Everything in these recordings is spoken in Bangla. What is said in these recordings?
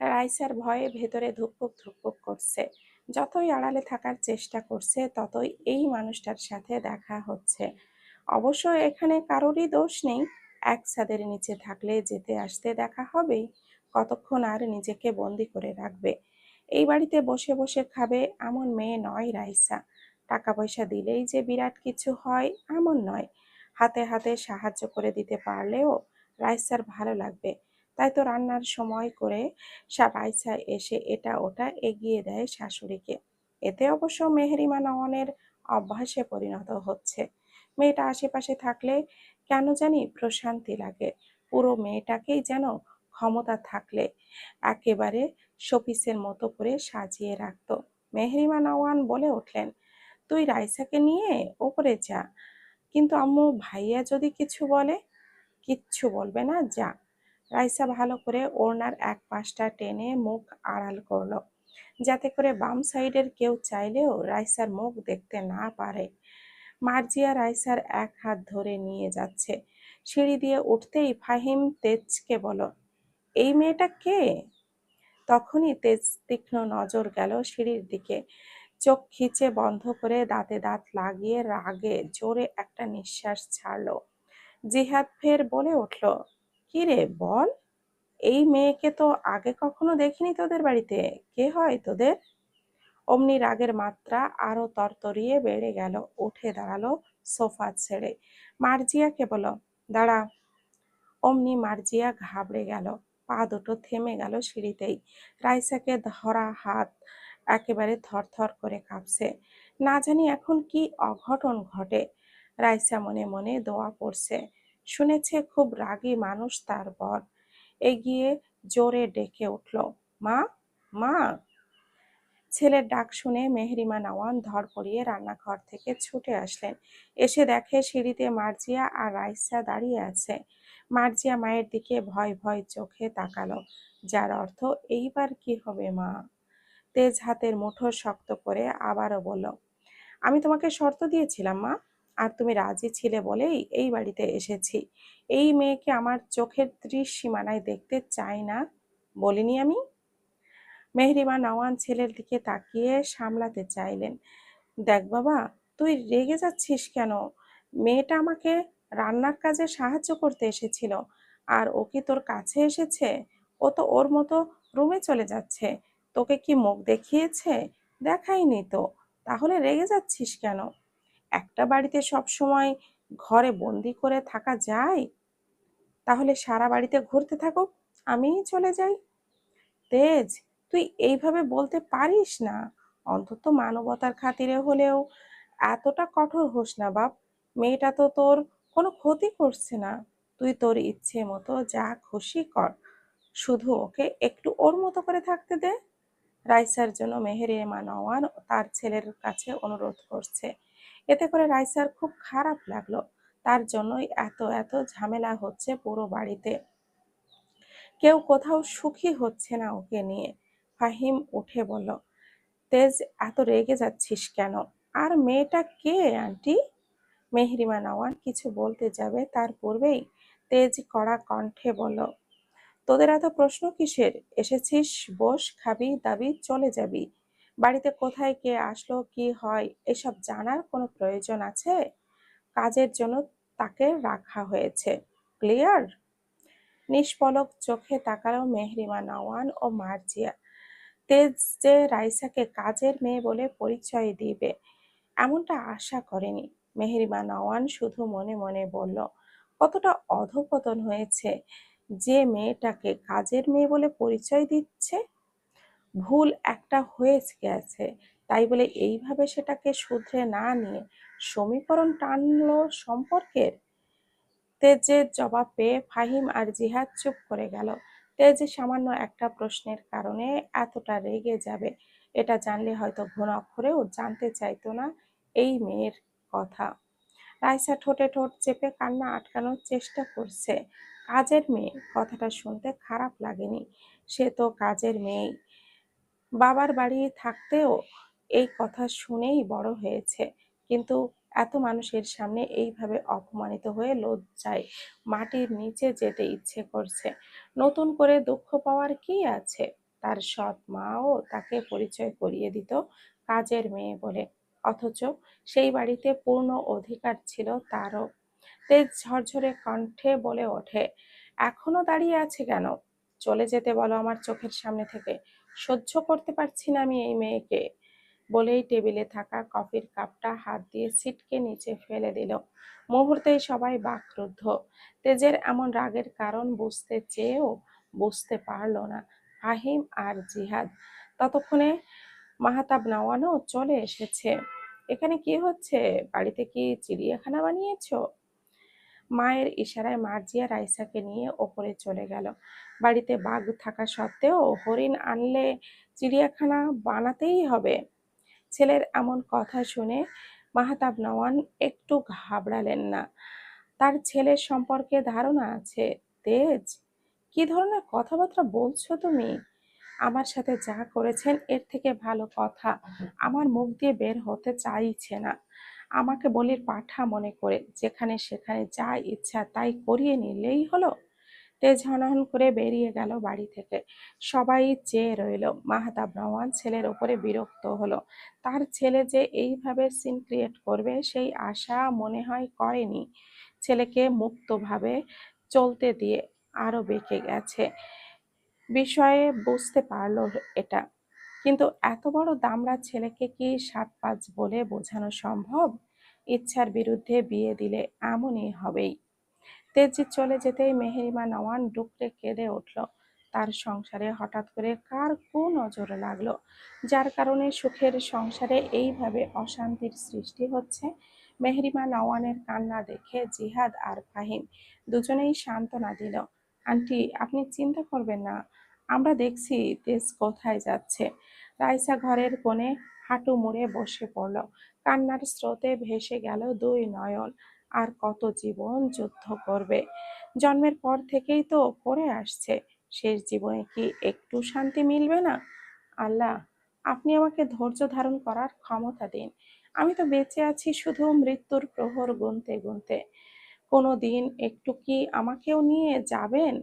রাইসার ভয়ে ভেতরে ধুকপুক ধুকপুক করছে। যতই আড়ালে থাকার চেষ্টা করছে ততই এই মানুষটার সাথে দেখা হচ্ছে। অবশ্য এখানে কারোরই দোষ নেই। এক ছাদের নিচে থাকলে যেতে আসতে দেখা হবেই। কতক্ষণ আর নিজেকে বন্দি করে রাখবে? এই বাড়িতে বসে বসে খাবে এমন মেয়ে নয় রাইসা। টাকা পয়সা দিলেই যে বিরাট কিছু হয় এমন নয়। হাতে হাতে সাহায্য করে দিতে পারলেও রাইসার ভালো লাগবে। তাই তো রান্নার সময় করে রাইসা এসে এটা ওটা এগিয়ে দেয় শাশুড়িকে। এতে অবশ্য মেহেরিমা নওয়ানের অভ্যাসে পরিণত হচ্ছে। মেয়েটা আশেপাশে থাকলে কেন জানি প্রশান্তি লাগে। পুরো মেয়েটাকেই যেন ক্ষমতা থাকলে একেবারে শোপিসের মতো করে সাজিয়ে রাখতো। মেহেরিমা নওয়ান বলে উঠলেন, তুই রাইসাকে নিয়ে ওপরে যা। কিন্তু আম্মু, ভাইয়া যদি কিছু বলে? কিচ্ছু বলবে না, যা। রাইসা ভালো করে ওড়নার এক পাশটা টেনে মুখ আড়াল করলো, যাতে করে বাম সাইডের কেউ চাইলেও রাইসার মুখ দেখতে না পারে। মার্জিয়া রাইসার এক হাত ধরে নিয়ে যাচ্ছে। সিঁড়ি দিয়ে উঠতেই ফাহিম তেজকে বলল, এই মেয়েটা কে? তখনই তেজ তীক্ষ্ণ নজর গেল সিঁড়ির দিকে। চোখ খিচে বন্ধ করে দাঁতে দাঁত লাগিয়ে রাগে জোরে একটা নিঃশ্বাস ছাড়লো। জিহাদ ফের বলে উঠল, কি রে বল? এই মেয়েকে তো আগে কখনো দেখিনি তোদের বাড়িতে। কে হয় তোদের? অমনি রাগের মাত্রা আরো তরতরিয়ে বেড়ে গেল। উঠে দাঁড়ালো সোফা ছেড়ে। মার্জিয়াকে বলল, দাঁড়া। অমনি মার্জিয়া ঘাবড়ে গেল। পা দুটো থেমে গেল সিঁড়িতেই। রাইসাকে ধরা হাত একেবারে থরথর করে কাঁপছে। না জানি এখন কি অঘটন ঘটে। রাইসা মনে মনে দোয়া পড়ছে। শুনেছে খুব রাগী মানুষ তার বর। এগিয়ে জোরে ডেকে উঠল, মা, মা। ছেলের ডাক শুনে মেহরিমা নওয়ান ধড়পড়িয়ে রান্নাঘর থেকে ছুটে আসলেন। এসে দেখে সিঁড়িতে মার্জিয়া আর রাইসা দাঁড়িয়ে আছে। মার্জিয়া মায়ের দিকে ভয় ভয় চোখে তাকালো, যার অর্থ এইবার কি হবে মা? তেজ হাতের মুঠো শক্ত করে আবারও বলল, আমি তোমাকে শর্ত দিয়েছিলাম মা, আর তুমি রাজি ছিলে বলেই এই বাড়িতে এসেছি। এই মেয়েকে আমার চোখের ত্রিসীমানায় দেখতে চাই না বলিনি আমি? মেহরিমা নওয়ান ছেলের দিকে তাকিয়ে সামলাতে চাইলেন। দেখ বাবা, তুই রেগে যাচ্ছিস কেন? মেয়েটা আমাকে রান্নার কাজে সাহায্য করতে এসেছিল, আর ও কি তোর কাছে এসেছে? ও তো ওর মতো রুমে চলে যাচ্ছে। তোকে কি মুখ দেখিয়েছে? দেখাইনি তো। তাহলে রেগে যাচ্ছিস কেন? একটা বাড়িতে সব সময় ঘরে বন্দি করে থাকা যায়? তাহলে সারা বাড়িতে ঘুরতে থাকুক, আমিই চলে যাই। তেজ, তুই এইভাবে বলতে পারিস না। অন্তত মানবতার খাতিরে হলেও এতটা কঠোর হোস না বাপ। মেয়েটা তো তোর কোনো ক্ষতি করছে না। তুই তোর ইচ্ছে মতো যা খুশি কর, শুধু ওকে একটু ওর মতো করে থাকতে দে। রাইসার জন্য মেহেরিমা নওয়ান তার ছেলের কাছে অনুরোধ করছে। এতে করে রাইসার খুব খারাপ লাগলো। তার জন্যই এত এত ঝামেলা হচ্ছে পুরো বাড়িতে। কেউ কোথাও সুখী হচ্ছে না ওকে নিয়ে। ফাহিম উঠে বলল, তেজ, এত রেগে যাচ্ছিস কেন? আর মেয়েটা কে আন্টি? মেহরিমা নওয়ান কিছু বলতে যাবে তার পূর্বেই তেজ কড়া কণ্ঠে বলল, তোদের এত প্রশ্ন কিসের? এসেছিস, বস, খাবি দাবি, চলে যাবি। বাড়িতে কোথায় কে আসলো, কি হয়, এসব জানার কোনো প্রয়োজন আছে? কাজের জন্য তাকে রাখা হয়েছে। ক্লিয়ার? নিষ্পলক চোখে তাকালো মেহরিমা নওয়ান ও মার্জিয়া। তেজ যে রাইসাকে কাজের মেয়ে বলে পরিচয় দিবে এমনটা আশা করেনি। মেহরিমা নওয়ান শুধু মনে মনে বলল, কতটা অধঃপতন হয়েছে যে মেয়েটাকে কাজের মেয়ে বলে পরিচয় দিচ্ছে। ভুল একটা হয়ে গেছে, তাই বলে এইভাবে সেটাকে শুধরে না নিয়ে সমীকরণ টানলো সম্পর্কের। তেজের জবাব পেয়ে ফাহিম আর জিহাদ চুপ করে গেল। তেজ সামান্য একটা প্রশ্নের কারণে এতটা রেগে যাবে এটা জানলে হয়তো ঘন অক্ষরেও জানতে চাইতো না এই মেয়ের কথা। রাইসা ঠোঁটে ঠোঁট চেপে কান্না আটকানোর চেষ্টা করছে। কাজের মেয়ে কথাটা শুনতে খারাপ লাগেনি। সে তো কাজের মেয়েই। বাবার বাড়ি থাকতেও এই কথা শুনেই বড় হয়েছে। কিন্তু এত মানুষের সামনে এইভাবে অপমানিত হয়ে লজ্জায় মাটির নিচে যেতে ইচ্ছে করছে। নতুন করে দুঃখ পাওয়ার কি আছে? তার সৎ মাও তাকে পরিচয় করিয়ে দিত কাজের মেয়ে বলে, অথচ সেই বাড়িতে পূর্ণ অধিকার ছিল তারও। তেজ ঝরঝরে কণ্ঠে বলে ওঠে, এখনো দাঁড়িয়ে আছে কেন? চলে যেতে বলো আমার চোখের সামনে থেকে। সহ্য করতে পারছি না আমি এই মেয়েকে। বলেই টেবিলে থাকা কফির কাপটা হাত দিয়ে ছিটকে নিচে ফেলে দিল। মুহূর্তেই সবাই বাকরুদ্ধ। তেজের এমন রাগের কারণ বুঝতে চেয়েও বুঝতে পারল না ফাহিম আর জিহাদ। ততক্ষণে মাহতাব নওয়ানও চলে এসেছে। এখানে কি হচ্ছে? বাড়িতে কি চিড়িয়াখানা বানিয়েছো? মায়ের ইশারায় মার্জিয়া রাইসাকে নিয়ে ওপরে চলে গেল। বাড়িতে বাঘ থাকা সত্ত্বেও হরিণ আনলে চিড়িয়াখানা বানাতেই হবে। ছেলের এমন কথা শুনে মাহতাব নওয়ান একটু ঘাবড়ালেন না। তার ছেলের সম্পর্কে ধারণা আছে। তেজ, কি ধরনের কথাবার্তা বলছো তুমি? আমার সাথে যা করেছেন এর থেকে ভালো কথা আমার মুখ দিয়ে বের হতে চাইছে না। আমাকে বলির পাঠা মনে করে যেখানে সেখানে যা ইচ্ছা তাই করিয়ে নিলেই হলো। তেজ হনহন করে বেরিয়ে গেল বাড়ি থেকে। সবাই চেয়ে রইল। মাহতাব নওয়ান ছেলের ওপরে বিরক্ত হলো। তার ছেলে যে এইভাবে সিন ক্রিয়েট করবে সেই আশা মনে হয় করেনি। ছেলেকে মুক্তভাবে চলতে দিয়ে আরো বেঁকে গেছে বিষয়ে বুঝতে পারলো এটা। কিন্তু এত বড় দামড়া ছেলেকে কি সাত পাঁচ বলে বোঝানো সম্ভব? ইচ্ছার বিরুদ্ধে বিয়ে দিলে এমনই হবেই। তেজি চলে যেতেই মেহেরিমা নওয়ান ডুকরে কেঁদে উঠল। তার সংসারে হঠাৎ করে কার নজর লাগলো, যার কারণে সুখের সংসারে এইভাবে অশান্তির সৃষ্টি হচ্ছে। মেহেরিমা নওয়ানের কান্না দেখে জিহাদ আর ফাহিম দুজনেই সান্ত্বনা দিল। আন্টি, আপনি চিন্তা করবেন না, আমরা দেখছি তেজ কোথায় যাচ্ছে। রাইসা ঘরের কোণে হাঁটু মুড়ে বসে পড়ল। কান্নার স্রোতে ভেসে গেল দুই নয়ন। আর কত জীবন যুদ্ধ করবে? জন্মের পর থেকেই তো করে আসছে। শেষ জীবনে কি একটু শান্তি মিলবে না? আল্লাহ, আপনি আমাকে ধৈর্য ধারণ করার ক্ষমতা দিন। আমি তো বেঁচে আছি শুধু মৃত্যুর প্রহর গুনতে গুনতে। কোনো দিন একটু কি আমাকেও নিয়ে যাবেন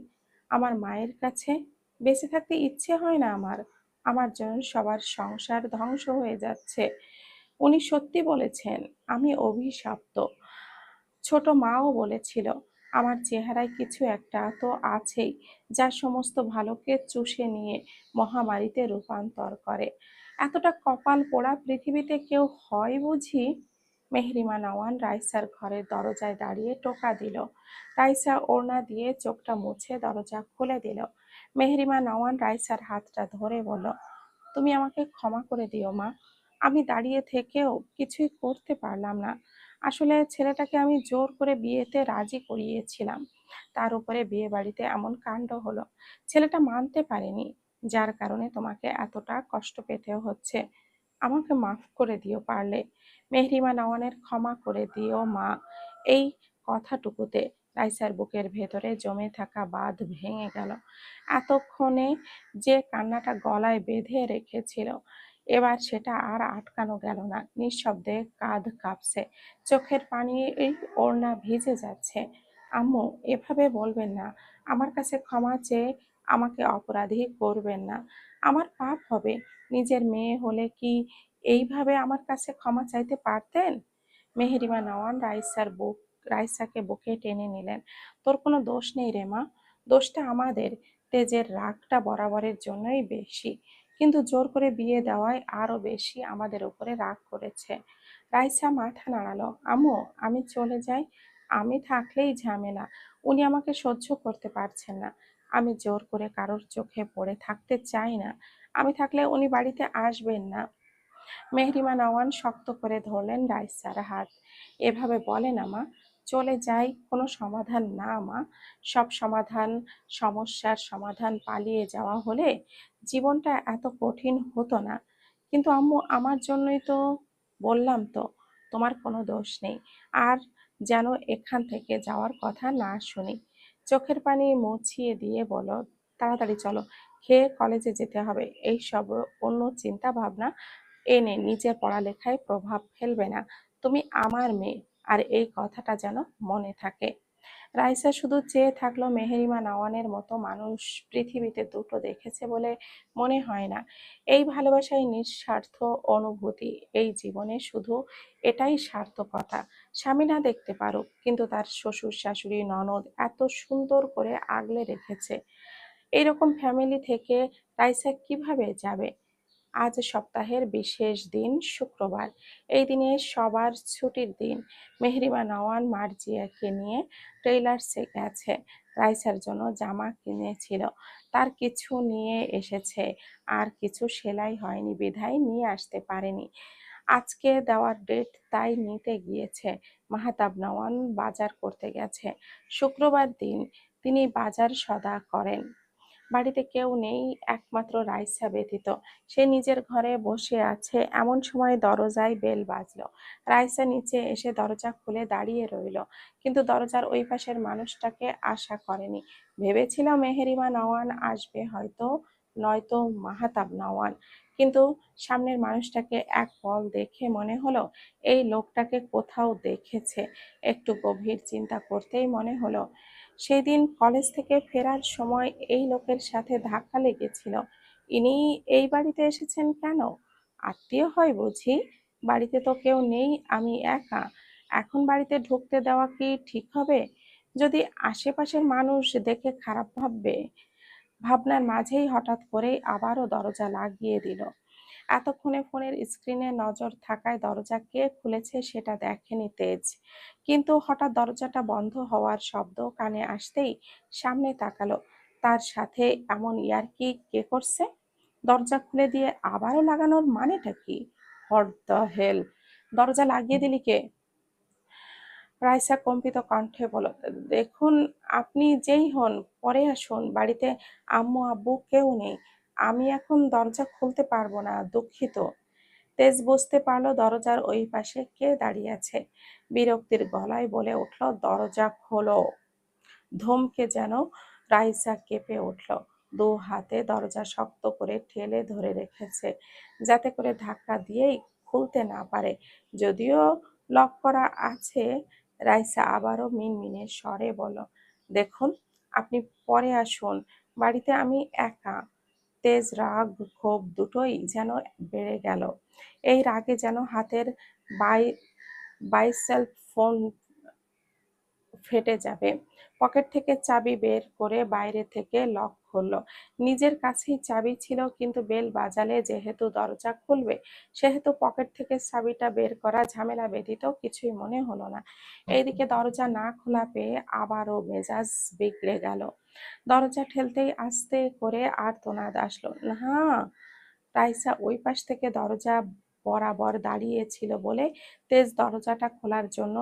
আমার মায়ের কাছে? বেঁচে থাকতে ইচ্ছে হয় না আমার। আমার জন্য সবার সংসার ধ্বংস হয়ে যাচ্ছে। উনি সত্যি বলেছেন, আমি অভিশপ্ত। ছোট মাও বলেছিল, আমার চেহারায় কিছু একটা তো আছেই যা সমস্ত ভালোকে চুষে নিয়ে মহামারীতে রূপান্তর করে। এতটা কপাল পোড়া পৃথিবীতে কেউ হয় বুঝি? মেহরিমা নওয়ান রাইসার ঘরের দরজায় দাঁড়িয়ে টোকা দিল। রাইসা ওড়না দিয়ে চোখটা মুছে দরজা খুলে দিল। মেহরিমা নওয়ান রাইসার হাতটা ধরে বলল, তুমি আমাকে ক্ষমা করে দিও মা। আমি দাঁড়িয়ে থেকেও কিছুই করতে পারলাম না। আসলে ছেলেটাকে আমি জোর করে বিয়েতে রাজি করিয়েছিলাম। তার উপরে বিয়ে বাড়িতে এমন কাণ্ড হলো। ছেলেটা মানতে পারেনি, যার কারণে তোমাকে এতটা কষ্ট পেতে হচ্ছে। আমাকে মাফ করে দিও পারলে। মেহরিমা নওয়ানের ক্ষমা করে দিও মা। এই কথাটুকুতে রাইসার বুকের ভেতরে জমে থাকা বাঁধ ভেঙে গেল। এতক্ষণে যে কান্নাটা গলায় বেঁধে রেখেছিল, এবার সেটা আর আটকানো গেল না। নিঃশব্দে কাঁধ কাঁপছে, চোখের পানি ওড়না ভিজে যাচ্ছে। আম্মু, এভাবে বলবেন না। আমার কাছে ক্ষমা চেয়ে আমাকে অপরাধী করবেন না। আমার পাপ হবে। নিজের মেয়ে হলে কি এইভাবে আমার কাছে ক্ষমা চাইতে পারতেন? মেহেরিমা নওয়ান রাইসাকে বুকে টেনে নিলেন। তোর কোনো দোষ নেই রে মা, দোষটা আমাদের। তেজের রাগটা বরাবরের জন্যই বেশি, কিন্তু জোর করে বিয়ে দেওয়ায় আরো বেশি আমাদের উপরে রাগ করেছে। রাইসা মাথা নাড়ালো। আম্মু, আমি চলে যাই। আমি থাকলেই ঝামেলা। উনি আমাকে সহ্য করতে পারছেন না। আমি জোর করে কারোর চোখে পড়ে থাকতে চাই না। আমি থাকলে উনি বাড়িতে আসবেন না। মেহরিমা নওয়ান শক্ত করে ধরলেন রাইসার হাত। এভাবে বলে না মা, চলে যাই কোনো সমাধান না মা। সব সমাধান, সমস্যার সমাধান পালিয়ে যাওয়া হলে জীবনটা এত কঠিন হতো না। কিন্তু আম্মু, আমার জন্যই তো। বললাম তো, তোমার কোনো দোষ নেই। আর যেন এখান থেকে যাওয়ার কথা না শুনি। চোখের পানি মুছিয়ে দিয়ে বলো, তাড়াতাড়ি চলো, খেয়ে কলেজে যেতে হবে। এই সব অন্য চিন্তা ভাবনা এনে নিজের পড়ালেখায় প্রভাব ফেলবে না। তুমি আমার মেয়ে, আর এই কথাটা যেন মনে থাকে। রাইসা শুধু চেয়ে থাকলো। মেহেরিমা নওয়ানের মতো মানুষ পৃথিবীতে দুটো দেখেছে বলে মনে হয় না। এই ভালোবাসাই নিঃস্বার্থ অনুভূতি। এই জীবনে শুধু এটাই সার্থকতা। স্বামী না দেখতে পারুক, কিন্তু তার শ্বশুর শাশুড়ি ননদ এত সুন্দর করে আগলে রেখেছে। এইরকম ফ্যামিলি থেকে রাইসা কিভাবে যাবে? আজ সপ্তাহের বিশেষ দিন, শুক্রবার। এই দিনে সবার ছুটির দিন। মেহরিমা নওয়ান মার্জিয়াকে নিয়ে টেইলার্সে গেছে। রাইসার জন্য জামা কিনেছিল, তার কিছু নিয়ে এসেছে, আর কিছু সেলাই হয়নি বিধায় নিয়ে আসতে পারেনি। আজকে দেওয়ার ডেট, তাই নিতে গিয়েছে। মাহতাব নওয়ান বাজার করতে গেছে। শুক্রবার দিন তিনি বাজার সদা করেন। বাড়িতে কেউ নেই, একমাত্র রাইসা ব্যতীত। সে নিজের ঘরে বসে আছে। এমন সময় দরজায় বেল বাজলো। রাইসা নিচে এসে দরজা খুলে দাঁড়িয়ে রইল, কিন্তু দরজার ওই পাশের মানুষটাকে আশা করেনি। ভেবেছিল মেহেরিমা নওয়ান আসবে হয়তো, নয়তো মাহাতাব নওয়ান। কিন্তু সামনের মানুষটাকে এক পল দেখে মনে হলো এই লোকটাকে কোথাও দেখেছে। একটু গভীর চিন্তা করতেই মনে হলো সেদিন কলেজ থেকে ফেরার সময় এই লোকের সাথে ধাক্কা লেগেছিল। ইনি এই বাড়িতে এসেছেন কেন? আত্মীয় হয় বুঝি? বাড়িতে তো কেউ নেই, আমি একা। এখন বাড়িতে ঢুকতে দেওয়া কি ঠিক হবে? যদি আশেপাশের মানুষ দেখে খারাপ ভাববে। ভাবনার মাঝেই হঠাৎ করেই আবারও দরজা লাগিয়ে দিল। এতক্ষণে ফোনের স্ক্রিনে নজর থাকায় দরজা কে খুলেছে সেটা দেখেনি তেজ। কিন্তু হঠাৎ দরজাটা বন্ধ হওয়ার শব্দ কানে আসতেই সামনে তাকালো। তার সাথে এমন ইয়ার্কি কে করছে? দরজা খুলে দিয়ে আবারও লাগানোর মানেটা কি? What the hell! দরজা লাগিয়ে দিলি কে? রাইসা কম্পিত কণ্ঠে বলল, দেখুন, আপনি যেই হন পরে আসুন। বাড়িতে আম্মু আব্বু কেউ নেই। আমি এখন দরজা খুলতে পারবো না, দুঃখিত। তেজ বুঝতে পারলো দরজার ওই পাশে কে দাঁড়িয়ে আছে। বিরক্তির গলায় বলে উঠল, দরজা খোলো। ধমকে যেন রাইসা কেঁপে উঠল। দু হাতে দরজা শক্ত করে ঠেলে ধরে রেখেছে, যাতে করে ধাক্কা দিয়েই খুলতে না পারে। যদিও লক করা আছে। রাইসা আবারও মিনমিনে স্বরে বলল, দেখুন, আপনি পরে আসুন। বাড়িতে আমি একা। তেজ রাগ ক্ষোভ দুটোই যেন বেড়ে গেল। এই রাগে যেন হাতের বাই বাইসেলফ ফোন ফেটে যাবে। পকেট থেকে চাবি বের করে বাইরে থেকে লক খুলল। নিজের কাছেই চাবি ছিল, কিন্তু বেল বাজালে যেহেতু দরজা খুলবে, সেহেতু পকেট থেকে চাবিটা বের করা ঝামেলা ব্যতীত কিছুই মনে হলো না। এইদিকে দরজা না খোলা পেয়ে আবারও মেজাজ বিগড়ে গেল। দরজা ঠেলতেই আস্তে করে আর্তনাদ আসলো, না। রাইসা ওই পাশ থেকে দরজা বরাবর দাঁড়িয়ে ছিল বলে তেজ দরজাটা খোলার জন্য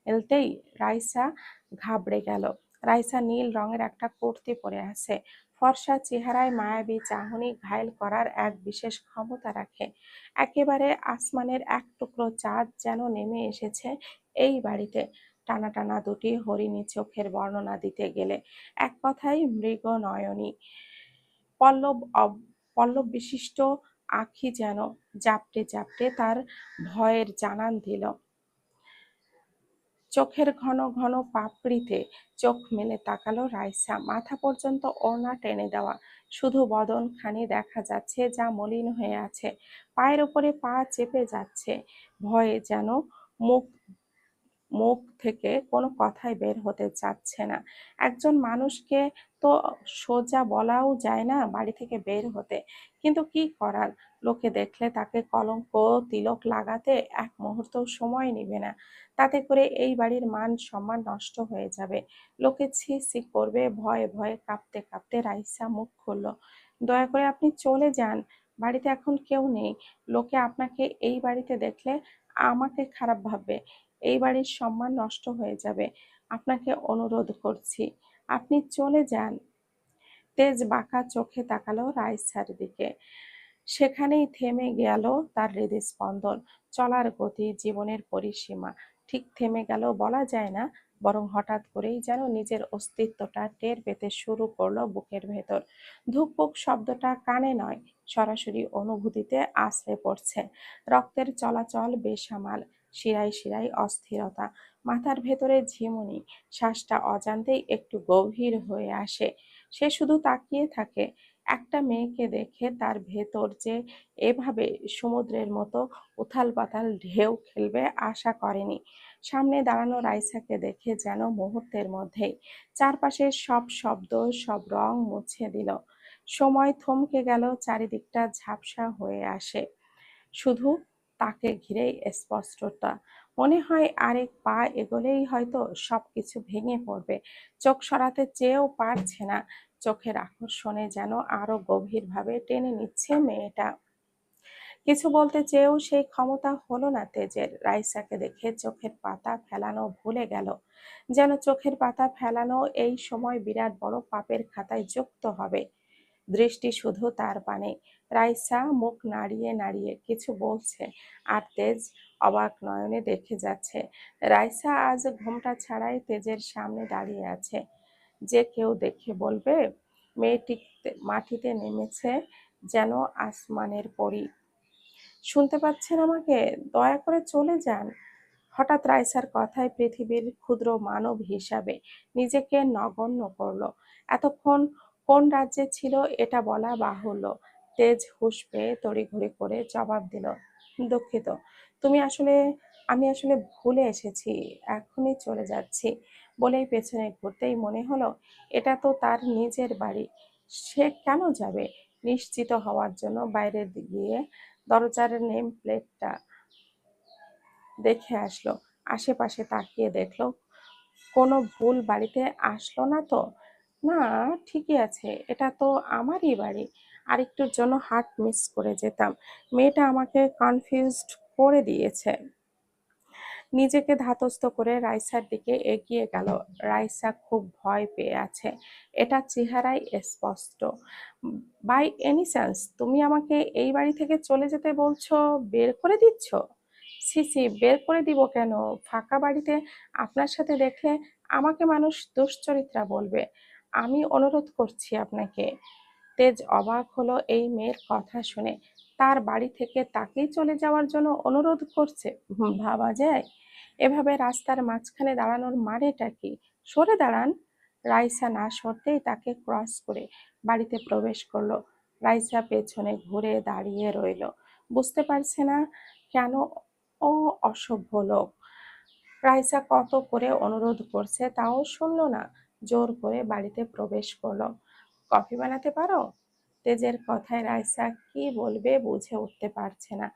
এলতেই রাইসা ঘাবড়ে গেল। রাইসা নীল রঙের একটা কুর্তি পরে আছে। ফর্সা চেহারায় মায়াবী চাহনি ঘায়েল করার এক বিশেষ ক্ষমতা রাখে। একেবারে আসমানের এক টুকরো চাঁদ যেন নেমে এসেছে এই বাড়িতে। টানা টানা দুটি হরিণী চোখের বর্ণনা দিতে গেলে এক কথায় মৃগ নয়নী। পল্লব পল্লব বিশিষ্ট আঁখি যেন জাপটে জাপটে তার ভয়ের জানান দিল। চোখের ঘন ঘন পাপড়িতে চোখ মেলে তাকালো রাইসা। মাথা পর্যন্ত ওড়না টেনে দেওয়া, শুধু বদন খানি দেখা যাচ্ছে, যা মলিন হয়ে আছে। পায়ের উপরে পা চেপে যাচ্ছে। ভয়ে যেন মুখ মুখ থেকে কোনো কথাই বের হতে চাচ্ছে না। একজন মানুষকে তো সোজা বলাও যায় না বাড়ি থেকে বের হতে, কিন্তু কি করার? লোকে দেখলে তাকে কলঙ্ক তিলক লাগাতে এক মুহূর্ত সময় নিবে না। তাতে করে এই বাড়ির মান সম্মান নষ্ট হয়ে যাবে। লোকে ছি ছি করবে। ভয়ে ভয়ে কাঁপতে কাঁপতে রাইসা মুখ খুলল, দয়া করে আপনি চলে যান। বাড়িতে এখন কেউ নেই। লোকে আপনাকে এই বাড়িতে দেখলে আমাকে খারাপ ভাববে। এই বাড়ির সম্মান নষ্ট হয়ে যাবে। আপনাকে অনুরোধ করছি, আপনি চলে যান। তেজ বাঁকা চোখে তাকালো রাইসার দিকে। সেখানেই থেমে গেল তার হৃদস্পন্দন। চলার গতি, জীবনের পরিসীমা ঠিক থেমে গেল বলা যায় না, বরং হঠাৎ করেই যেন নিজের অস্তিত্বটা টের পেতে শুরু করলো বুকের ভেতর। ধুকপুক শব্দটা কানে নয়, সরাসরি অনুভূতিতে আছড়ে পড়ছে। রক্তের চলাচল বেসামাল। শিরায় শিরায় অস্থিরতা, মাথার ভেতরে ঝিমুনি, শ্বাসটা অজান্তেই একটু গভীর হয়ে আসে। সে শুধু তাকিয়ে থাকে। একটা মেয়েকে দেখে তার ভেতর যে এভাবে সমুদ্রের মতো উথাল পাতাল ঢেউ খেলবে আশা করেনি। সামনে দাঁড়ানো রাইসাকে দেখে যেন মুহূর্তের মধ্যেই চারপাশের সব শব্দ, সব রং মুছে দিল। সময় থমকে গেল, চারিদিকটা ঝাপসা হয়ে আসে। শুধু তাকে ঘিরেই স্পষ্টতা। মনে হয় আরেক পা এগোলেই হয়তো সবকিছু ভেঙে পড়বে। চোখ সরাতে চেয়েও পারছে না। চোখের আকর্ষণে যেন আরো গভীরভাবে টেনে নিচ্ছে মেয়েটা। কিছু বলতে চেয়েও সেই ক্ষমতা হলো না তেজের। রাইসাকে দেখে চোখের পাতা ফেলানো ভুলে গেল। যেন চোখের পাতা ফেলানো এই সময় বিরাট বড় পাপের খাতায় যুক্ত হবে। দৃষ্টি শুধু তার পানে। রাইসা মুখ নাড়িয়ে নাড়িয়ে কিছু বলছে, আর তেজ অবাক নয়নে দেখে যাচ্ছে। রাইসা আজ ঘোমটা ছাড়াই তেজের সামনে দাঁড়িয়ে আছে। যে কেউ দেখে বলবে মেয়েটি মাটিতে নেমেছে যেন আসমানের পরী। শুনতে পাচ্ছেন আমাকে? দয়া করে চলে যান। হঠাৎ রাইসার কথায় পৃথিবীর ক্ষুদ্র মানব হিসাবে নিজেকে নগণ্য করলো। এতক্ষণ কোন রাজ্যে ছিল এটা বলা বাহুল্য। তেজ হুঁশ পেয়ে তড়িঘড়ি করে জবাব দিল, দুঃখিত, তুমি আসলে আমি আসলে ভুলে এসেছি, এখনই চলে যাচ্ছি। বলেই পেছনে ঘুরতেই মনে হলো এটা তো তার নিজের বাড়ি। সে কেন যাবে? নিশ্চিত হওয়ার জন্য বাইরে গিয়ে দরজার নেম প্লেটটা দেখে আসলো। আশেপাশে তাকিয়ে দেখলো কোনো ভুল বাড়িতে আসলো না তো। না, ঠিকই আছে, এটা তো আমারই বাড়ি। আরেকটুর জন্য হার্ট মিস করে যেতাম। মেয়েটা আমাকে কনফিউজড করে দিয়েছে। নিজেকে ধাতস্থ করে রাইসার দিকে এগিয়ে গেল। রাইসা খুব ভয় পেয়ে আছে, এটা চেহারায় স্পষ্ট। বাই এনি চান্স তুমি আমাকে এই বাড়ি থেকে চলে যেতে বলছো? বের করে দিচ্ছ? সি সি, বের করে দিব কেন? ফাঁকা বাড়িতে আপনার সাথে দেখলে আমাকে মানুষ দুশ্চরিত্রা বলবে। আমি অনুরোধ করছি আপনাকে। তেজ অবাক হলো এই মেয়ের কথা শুনে। তার বাড়ি থেকে তাকেই চলে যাওয়ার জন্য অনুরোধ করছে? ভাবা যায়? এভাবে রাস্তার মাঝখানে দাঁড়ানোর মানেটা কি? সরে দাঁড়ান। রাইসা না সরতেই তাকে ক্রস করে বাড়িতে প্রবেশ করলো। রাইসা পেছনে ঘুরে দাঁড়িয়ে রইল, বুঝতে পারছে না কেন ও অসভ্য লোক। রাইসা কত করে অনুরোধ করছে তাও শুনলো না। জোর করে বাড়িতে প্রবেশ করলো। কফি বানাতে পারো? তেজের কথায় রাইসা কি বলবে বুঝে উঠতে পারছে না।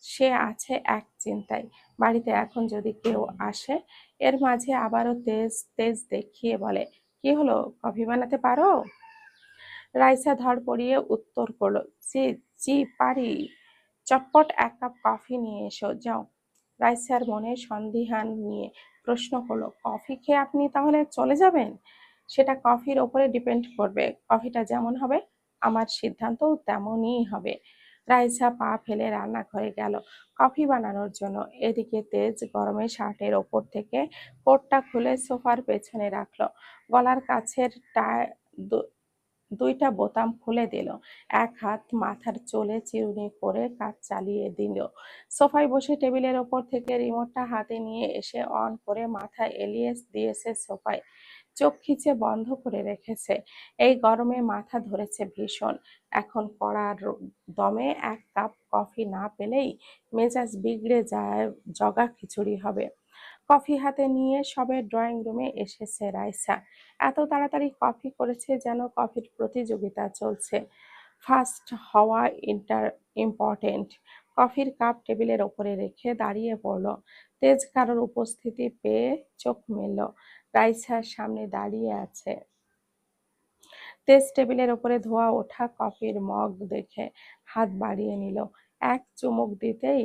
সে আছে এক চিন্তায়, বাড়িতে এখন যদি কেউ আসে। এর মাঝে আবারও তেজ তেজ দেখিয়ে বলে, কি হলো, কফি বানাতে পারো? রাইসা ধড়পড়িয়ে উত্তর করলো, জি জি পারি। চটপট এক কাপ কফি নিয়ে এসো, যাও। রাইসার মনে সন্দিহান নিয়ে প্রশ্ন করলো, কফি খেয়ে আপনি তাহলে চলে যাবেন? সেটা কফির ওপরে ডিপেন্ড করবে। কফিটা যেমন হবে আমার সিদ্ধান্তও তেমনই হবে। রাইসা পা ফেলে রান্নাঘরে গেল কফি বানানোর জন্য। এদিকে তেজ গরমে শার্টের ওপর থেকে কোটটা খুলে সোফার পেছনে রাখলো। গলার কাছের দুইটা বোতাম খুলে দিল। এক হাত মাথার চুলে চিরুনি করে কাজ চালিয়ে দিল। সোফায় বসে টেবিলের ওপর থেকে রিমোটটা হাতে নিয়ে এসে অন করে মাথা এলিয়ে দিয়েছে সোফায়। চোখ খিচে বন্ধ করে রেখেছে। এই গরমে মাথা ধরেছে ভীষণ। এখন কড়া দমে এক কাপ কফি না পেলেই মেজাজ বিগড়ে যায়, জগা খিচুড়ি হবে। কফি হাতে নিয়ে সবে ড্রয়িং রুমে এসেছে রাইসা। এত তাড়াতাড়ি কফি করেছে যেন কফির প্রতিযোগিতা চলছে। ফার্স্ট হওয়া ইম্পর্টেন্ট। কফির কাপ টেবিলের ওপরে রেখে দাঁড়িয়ে পড়ল। তেজ কারোর উপস্থিতি পেয়ে চোখ মেলল। রাইসার সামনে দাঁড়িয়ে আছে। তেজ টেবিলের ওপরে ধোয়া ওঠা কফির মগ দেখে হাত বাড়িয়ে নিল। এক চুমুক দিতেই